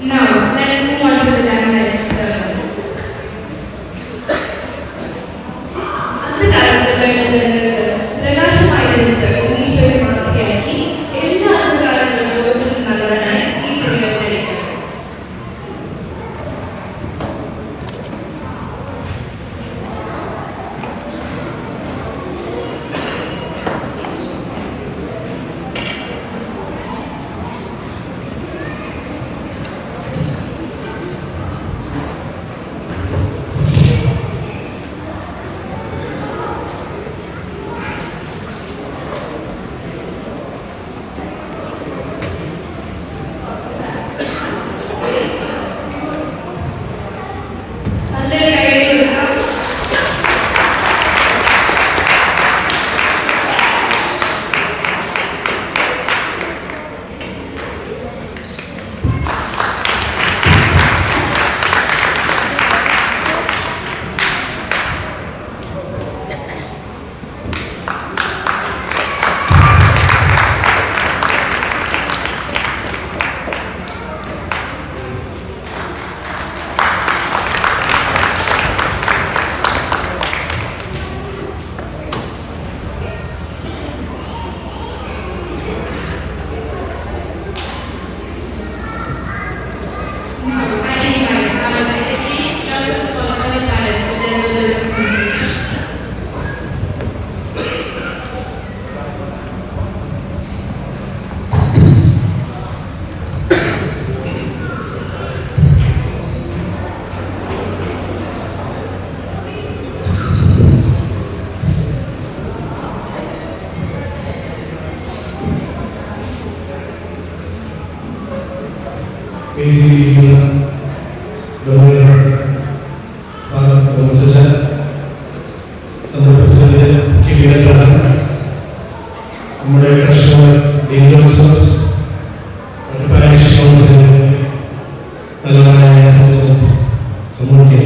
Now, let's move on to the lamplight ceremony. അന്ധകാലത്ത് കഴിഞ്ഞ ജനങ്ങൾക്ക് പ്രകാശമായി ജനിച്ച് ഈശ്വരൻ മാതൃകയാക്കി എല്ലാ അന്ധകാലങ്ങളും ലോകത്തിൽ നിന്ന് നല്ലവനായി ഈ തിരുകൾ തെളിയിക്കണം. നമ്മുടെ കർഷകർ കമ്മ്യൂണിറ്റി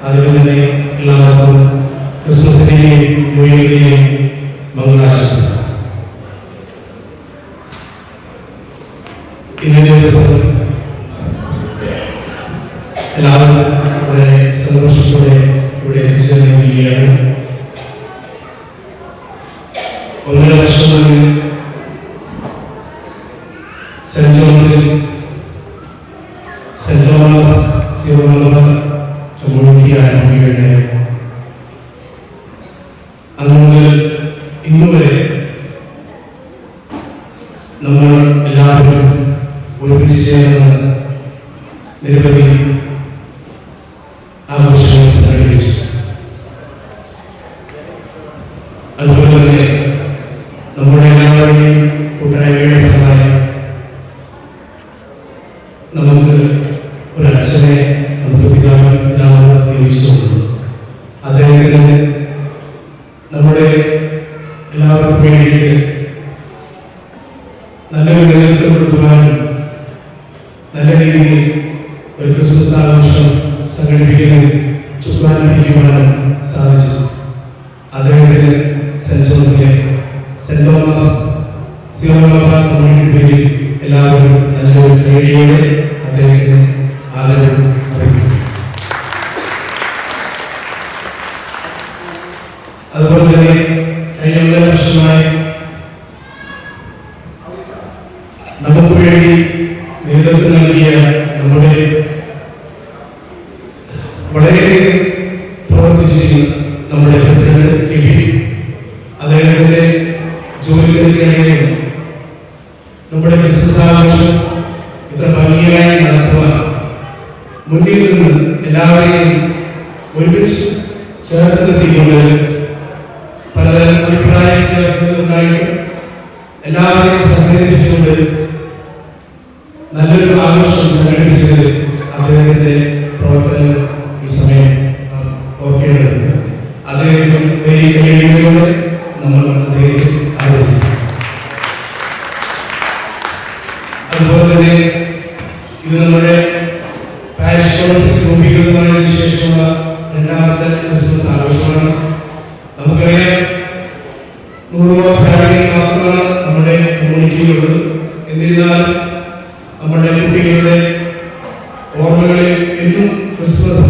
അതിൽ തന്നെ എല്ലാവർക്കും ക്രിസ്മസിന്റെയും ന്യൂ ഇയറിന്റെയും മംഗളാശംസകൾ. ഇന്നത്തെ ദിവസം എല്ലാവരും വളരെ സന്തോഷത്തോടെ ഇവിടെ എത്തിച്ചേർന്നിരിക്കുകയാണ്. 1.5 വർഷം മുന്നേ saint Thomas Syro Malabar community ആരംഭിക്കുകയുണ്ടായി. അന്ന് മുതൽ ഇന്നുവരെ നമ്മൾ എല്ലാവരും ഒരുമിച്ച് ചേർന്ന് നിരവധി ആഘോഷങ്ങൾ സംഘടിപ്പിച്ചു. അതുപോലെ തന്നെ നമ്മുടെ എല്ലാവരുടെയും കൂട്ടായ്മയുടെ ഫലമായി നമുക്ക് ഒരു അച്ഛനെ നമുക്ക് പിതാവ് നിയമിച്ചിട്ടുണ്ട്. അദ്ദേഹത്തിന് നമ്മുടെ എല്ലാവർക്കും വേണ്ടിയിട്ട് നല്ലൊരു നേതൃത്വം കൊടുക്കുവാനും നല്ല രീതിയിൽ ഒരു ക്രിസ്മസ് ആഘോഷം സംഘടിപ്പിക്കുന്നതിന് ചുക്കാൻ പിടിക്കുവാനും സാധിച്ചു. അദ്ദേഹത്തിന് saint Thomas Syro Malabar community പേരിൽ എല്ലാവരും നല്ലൊരു ധൈര്യയോടെ അദ്ദേഹത്തിന് ആദരവ് അറിയിക്കുന്നു. അതുപോലെ തന്നെ കഴിഞ്ഞ 1.5 വർഷമായി നമുക്ക് വേണ്ടി നേതൃത്വം നൽകിയ നമ്മുടെ വളരെയധികം പ്രവർത്തിച്ചിരിക്കുന്ന നമ്മുടെ പ്രസിഡന്റ് KP അദ്ദേഹത്തിന്റെ ജോലികൾക്കിടയിൽ നമ്മുടെ ക്രിസ്മസ് ആഘോഷം ഇത്ര ഭംഗിയായി നടത്തുവാൻ മുന്നിൽ നിന്ന് എല്ലാവരെയും ഒരുമിച്ച് ചേർത്ത് നിർത്തിക്കൊണ്ട് പലതരം അഭിപ്രായ വ്യത്യാസങ്ങൾ ഉണ്ടായിട്ടും എല്ലാവരെയും സഹകരിപ്പിച്ചുകൊണ്ട് നല്ലൊരു ആഘോഷം സംഘടിപ്പിച്ചത് അദ്ദേഹത്തിന്റെ പ്രവർത്തനം ഈ സമയം ഓർക്കേണ്ടതുണ്ട്. അദ്ദേഹത്തിന് വേദിയിലൂടെ നമ്മൾ അദ്ദേഹത്തെ ആദരിക്കും. അതുപോലെ തന്നെ ഇത് നമ്മുടെ പാരിഷ് കൗൺസിൽ രൂപീകൃതമായതിനു ശേഷമുള്ള 2ാമത്തെ ക്രിസ്മസ് ആഘോഷമാണ്. നമുക്കറിയാം 100 ഫാമിലി മാത്രമാണ് നമ്മുടെ കമ്മ്യൂണിറ്റിയിലുള്ളത്. എന്നിരുന്നാലും നമ്മുടെ കുട്ടികളുടെ ഓർമ്മകളിൽ എന്നും ക്രിസ്മസ്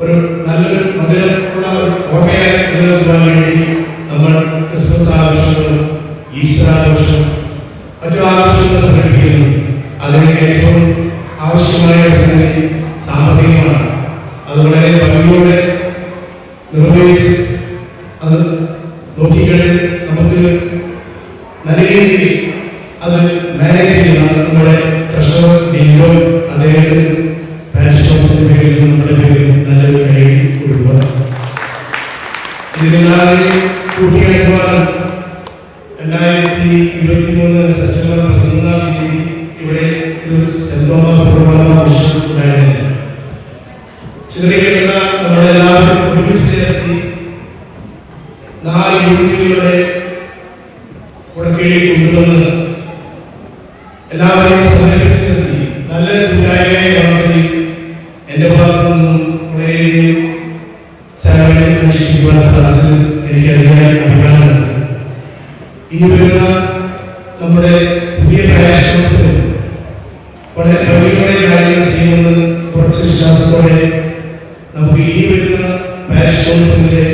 ഒരു നല്ലൊരു മധുരമുള്ള ഒരു ഓർമ്മയായി നിലനിർത്താൻ വേണ്ടി നമ്മൾ ക്രിസ്മസ് ആഘോഷങ്ങളും ഈസ്റ്റർ ആഘോഷവും മറ്റു ആഘോഷങ്ങളും സംഘടിപ്പിക്കുന്നു. അതിന് ഏറ്റവും ആവശ്യമായ സംഗതി സാമ്പത്തികമാണ്. അത് വളരെ ഭംഗിയോടെ നിർവഹിച്ച് അത് നോക്കിക്കണ്ട് നമുക്ക് നല്ല രീതിയിൽ അത് മാനേജ് ചെയ്യുന്ന നമ്മുടെ ട്രഷറർ ഡിൻഡോ അദ്ദേഹത്തിന് പാരിഷ് കൗൺസിലിന്റെ പേരിലും നമ്മുടെ പേരിലും നല്ലൊരു കൈ കൊടുക്കുക. ഇതിനെല്ലാവരെയും കൂട്ടിയിണക്കുവാനും 2023 സെപ്റ്റംബർ 11 ഇവിടെ ഒരു സെന്റ് തോമസ് ആഘോഷം ഉണ്ടായിരുന്നില്ല. ചിതറിക്കിടന്ന നമ്മളെല്ലാവരും ഒരുമിച്ച് ചേർത്തി 4 യൂണിറ്റുകളുടെ കുടക്കീഴിൽ കൊണ്ടുവന്ന് എല്ലാവരെയും സഹകരിച്ച് നിർത്തി നല്ലൊരു കൂട്ടായ്മയായി വളർത്തി എൻ്റെ ഭാഗത്തു നിന്നും വളരെയധികം സേവനം അനുഷ്ഠിക്കുവാൻ സാധിച്ചത് എനിക്ക് അതിയായ അഭിമാനമുണ്ട്. ഇനി വരുന്ന നമ്മുടെ പുതിയ പാരിഷ് കൗൺസിൽ വളരെ ഭംഗിയോടെ കാര്യങ്ങൾ ചെയ്യുമെന്ന് കുറച്ച് വിശ്വാസത്തോടെ നമുക്ക് ഇനി വരുന്ന പാരിഷ് കൗൺസിലിന്റെ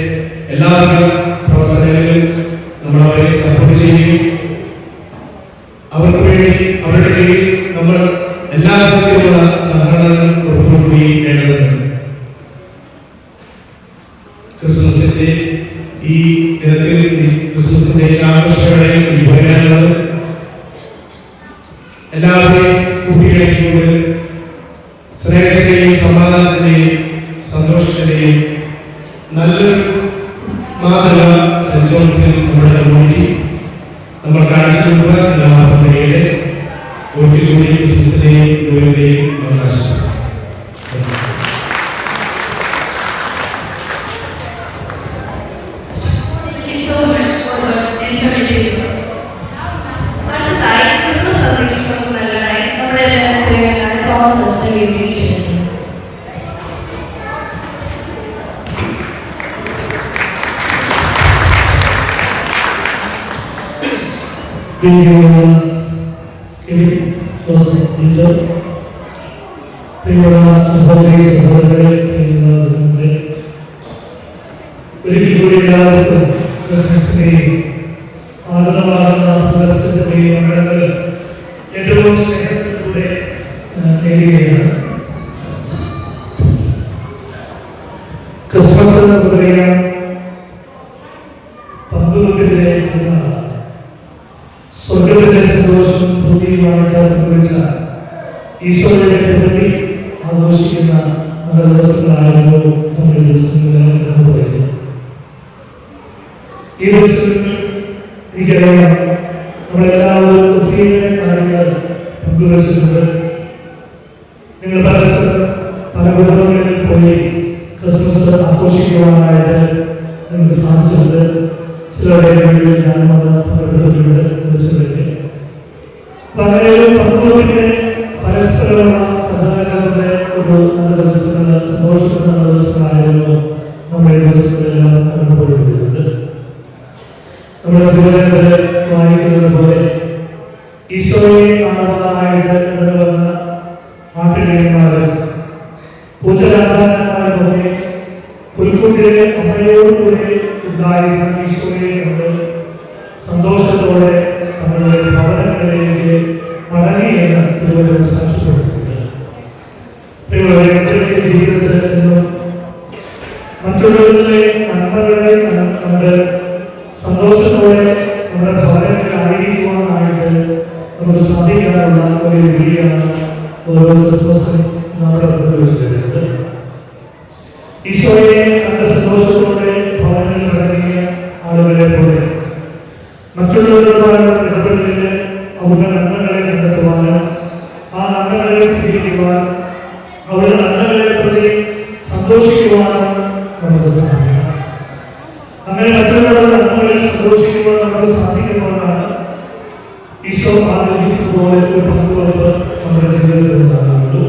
എല്ലാവിധ പ്രവർത്തനങ്ങളിലും നമ്മൾ അവരെ സപ്പോർട്ട് ചെയ്യുകയും അവർക്ക് വേണ്ടി അവരുടെ കീഴിൽ നമ്മൾ എല്ലാ തരത്തിലുള്ള സഹകരണങ്ങൾ ഉറപ്പുവരുത്തുകയും വേണ്ടതുണ്ട്. ക്രിസ്മസിന്റെ ഈ ദിനത്തിൽ ക്രിസ്മസിന്റെ ആഘോഷവേളയിൽ എനിക്ക് പറയാനുള്ളത് എല്ലാവരെയും കൂട്ടിയിണക്കിക്കൊണ്ട് സ്നേഹത്തിന്റെയും സമാധാനത്തിന്റെയും സന്തോഷത്തിന്റെയും നല്ലൊരു മാതൃക സെന്റ് ജോൺസിൽ നമ്മുടെ കമ്മ്യൂണിറ്റി നമ്മൾ കാണിച്ചു കൊടുക്കുക. എല്ലാവർക്കും വേണ്ടിയിട്ട് ഒരിക്കൽ കൂടി ക്രിസ്മസിന്റെയും ന്യൂഇയറിന്റെയും നമ്മൾ ആശംസിക്കുന്നു. അടുത്തതായി ക്രിസ്മസ് സന്ദേശം നമുക്ക് നൽകാനായി നമ്മുടെ പ്രിയങ്കരനായ തോമസ് അച്ഛനെ വേദിയിലേക്ക് ക്ഷണിക്കുന്നു. ഒരിക്കൽ കൂടി എല്ലാവർക്കും ക്രിസ്മസിന്റെയും ആനന്ദമാകുന്ന ദിവസത്തിന്റെയും മംഗളങ്ങൾ ഏറ്റവും സ്നേഹത്തിലൂടെ നേരുകയാണ്. ക്രിസ്മസ് എന്ന് പറയാൻ പങ്കുവെപ്പിന്റെ തിരുനാളാണ്. സ്വർഗത്തിന്റെ സന്തോഷം ഭൂമിയുമായിട്ട് അനുഭവിച്ച ഈശോയുടെ പ്രകൃതി ആഘോഷിക്കുന്ന നല്ല ദിവസങ്ങളായിരുന്നു നമ്മുടെ ദിവസങ്ങളിൽ എന്ന് പറയുന്നത്. ഈ ദിവസങ്ങളിൽ എനിക്കറിയാം നമ്മളെല്ലാവരും ഒത്തിരി കാര്യങ്ങൾ പങ്കുവച്ചിട്ടുണ്ട്. നിങ്ങൾ പരസ്പരം പല കുടുംബങ്ങളിൽ പോയി ക്രിസ്മസ് ആഘോഷിക്കുവാനായിട്ട് നിങ്ങൾക്ക് സാധിച്ചിട്ടുണ്ട്. ചിലരുടെ വീടുകളിൽ ഞാൻ വന്ന് പങ്കെടുത്തിട്ടുണ്ട്. വിളിച്ചിട്ടുണ്ട്. അങ്ങനെ ഒരു പങ്കുവെപ്പിന്റെ പരസ്പരമുള്ള സഹകരണത്തിന്റെ ഒരു നല്ല ദിവസങ്ങൾ, സന്തോഷത്തിന്റെ നല്ല ദിവസങ്ങളായിരുന്നു നമ്മുടെ ദിവസങ്ങളെല്ലാം കടന്നുപോയിരുന്നത്. നമ്മുടെ തിരുവനന്തപുരത്തിൽ വായിക്കുന്നത് പോലെ ഈശോയെ കാണുവാനായിട്ട് കടന്നു വന്ന ആട്ടിടയന്മാരും പൂജരാജാക്കന്മാരുമൊക്കെ പുൽക്കൂട്ടിലെ അമ്മയോടുകൂടെ ഉണ്ടായിരുന്ന ഈശോയെ കണ്ട് സന്തോഷത്തോടെ തങ്ങളുടെ ഭവനങ്ങളിലേക്ക് മടങ്ങിയെന്ന് തിരുവനന്തപുരം സാക്ഷ്യപ്പെടുത്തുന്നുണ്ട്. ജീവിതത്തിൽ നിന്നും മറ്റുള്ളവരുടെ നന്മകളെ കണ്ട് സന്തോഷത്തോടെ നമ്മുടെ ഭവനത്തിൽ ആയിരിക്കുവാനായിട്ട് നമുക്ക് സാധിക്കാനുള്ള ഒരു വിധിയാണ് ഓരോ ക്രിസ്മസും നമ്മുടെ മുന്നിൽ വെച്ച് തരുന്നത്. ഈശോയെ കണ്ട സന്തോഷത്തോടെ ഭവനത്തിൽ മടങ്ങിയ ആളുകളെ പോലെ മറ്റുള്ളവരുമായുള്ള ഇടപെടലിൽ അവരുടെ നന്മകളെ കണ്ടെത്തുവാനും ആ നന്മകളെ സ്വീകരിക്കുവാൻ അവരുടെ നന്മകളെ പ്രതി സന്തോഷിക്കുവാനും നമുക്ക് സാധിക്കണം. അങ്ങനെ മറ്റുള്ളവരുടെ നന്മകളിൽ സന്തോഷിക്കുവാൻ നമുക്ക് സാധിക്കുമ്പോഴാണ് ഈശോ ആഗ്രഹിച്ചതുപോലെ ഒരു പങ്കുവെപ്പ് നമ്മുടെ ജീവിതത്തിൽ ഉണ്ടാകുന്നുള്ളൂ.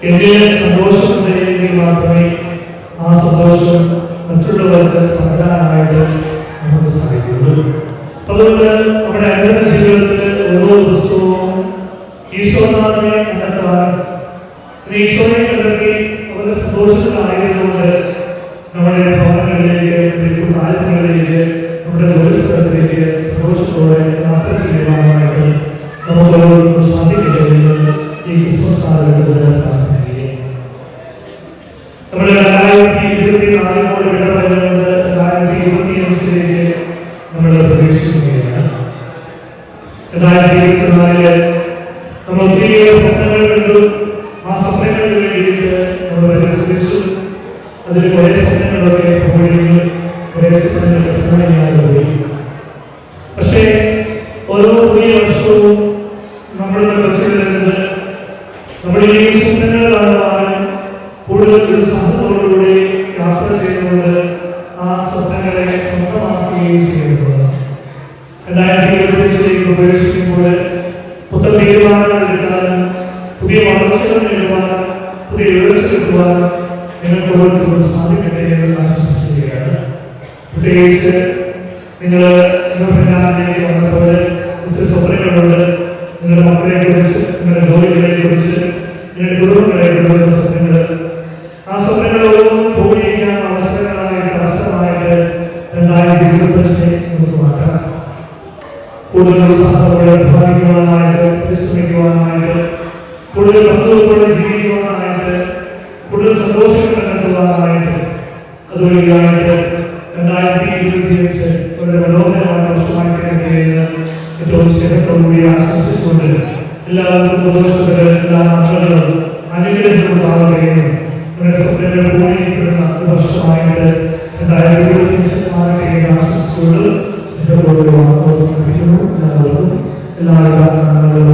എന്റെ സന്തോഷമുണ്ടെങ്കിൽ മാത്രമേ ആ സന്തോഷം മറ്റുള്ളവർക്ക് പകരാനായിട്ട് നമുക്ക് സാധിക്കുള്ളൂ. അതുകൊണ്ട് നമ്മുടെ അനുദിന ജീവിതത്തിൽ ഓരോ ഈശോനാഥനെ കണ്ടെത്താനും ഈശോയെ കണ്ടെത്തി അവരുടെ സന്തോഷത്തിലായതുകൊണ്ട് നമ്മുടെ ഭവനങ്ങളിലേക്ക് കാര്യങ്ങളിലേക്ക് നമ്മുടെ ജോലി സ്ഥലത്തിലേക്ക് സന്തോഷത്തോടെ യാത്ര ചെയ്യുവാനായിട്ട് നമുക്ക് സാധിക്കട്ടെ എന്ന് ഈ ക്രിസ്മസ് കാലഘട്ടത്തിൽ പ്രാർത്ഥിക്കുകയും നമ്മുടെ 2024 വിട പറയുന്നത് 2025 നമ്മൾ പ്രവേശിക്കുകയാണ്. 2024 നമ്മൾ ഒത്തിരിയേറെ സ്വപ്നങ്ങൾ കണ്ടു. ആ സ്വപ്നങ്ങൾക്ക് വേണ്ടിയിട്ട് നമ്മൾ പരിശ്രമിച്ചു. അതിൽ കുറേ സ്വപ്നങ്ങളൊക്കെ പോയി, കുറേ സ്വപ്നങ്ങളൊക്കെ പൂർണ്ണമായി പോയി. പക്ഷേ ഓരോ പുതിയ വർഷവും നമ്മൾ വെച്ചു വരുന്നത് നമ്മുടെ ഈ സ്വപ്നങ്ങൾ കാണുവാനും കൂടുതൽ ഉത്സാഹത്തോടുകൂടി യാത്ര ചെയ്തുകൊണ്ട് ആ സ്വപ്നങ്ങളെ സ്വന്തമാക്കുകയും ചെയ്യുന്നതാണ്. 2025 പ്രവേശിക്കുമ്പോൾ പുത്തൻ തീരുമാനങ്ങൾ എടുക്കാനും പുതിയ വളർച്ചകൾ നേടുവാനും പുതിയ ഉയർച്ചെടുക്കുവാനും നിങ്ങൾക്ക് ഓരോരുത്തർക്കും സാധിക്കട്ടെ എന്ന് ആശംസിക്കുകയാണ്. പ്രത്യേകിച്ച് നിങ്ങൾ ന്യൂഫിലാൻഡിലേക്ക് വന്നപ്പോൾ ഒത്തിരി സ്വപ്നങ്ങളുണ്ട്. നിങ്ങളുടെ മക്കളെ കുറിച്ച്, നിങ്ങളുടെ ജോലികളെ കുറിച്ച്, നിങ്ങളുടെ കുടുംബങ്ങളെ കുറിച്ചുള്ള സ്വപ്നങ്ങൾ. ആ സ്വപ്നങ്ങളൊന്നും പൂർണ്ണീകരിക്കാൻ അവസരമായിട്ട് 2025 നമുക്ക് മാറ്റാം. കൂടുതൽ ഉത്സാഹത്തോടെ അധ്വാനിക്കുവാനായിട്ട്, പരിശ്രമിക്കുവാനായിട്ട്, കൂടുതൽ പങ്കുവെപ്പോടെ ജീവിക്കുവാനായിട്ട്, കൂടുതൽ സന്തോഷം കണ്ടെത്തുവാനായിട്ട്, അതുവഴിയായിട്ട് 2025 ഒരു മനോഹരമായ വർഷമായി കഴിയുകയെന്ന് ഏറ്റവും സ്നേഹത്തോടുകൂടി ആശംസിച്ചുകൊണ്ട് എല്ലാവർക്കും സന്തോഷത്തിന് എല്ലാ മക്കളും അനുഗ്രഹങ്ങളുണ്ടാവുകയും നമ്മുടെ സ്വപ്നങ്ങൾ പൂർണ്ണീകരിക്കുന്ന ഒരു വർഷമായിട്ട് 2025 ആശംസിച്ചുകൊണ്ട് സ്നേഹത്തോടെ സമർപ്പിക്കുന്നു. എല്ലാവർക്കും എല്ലാവരും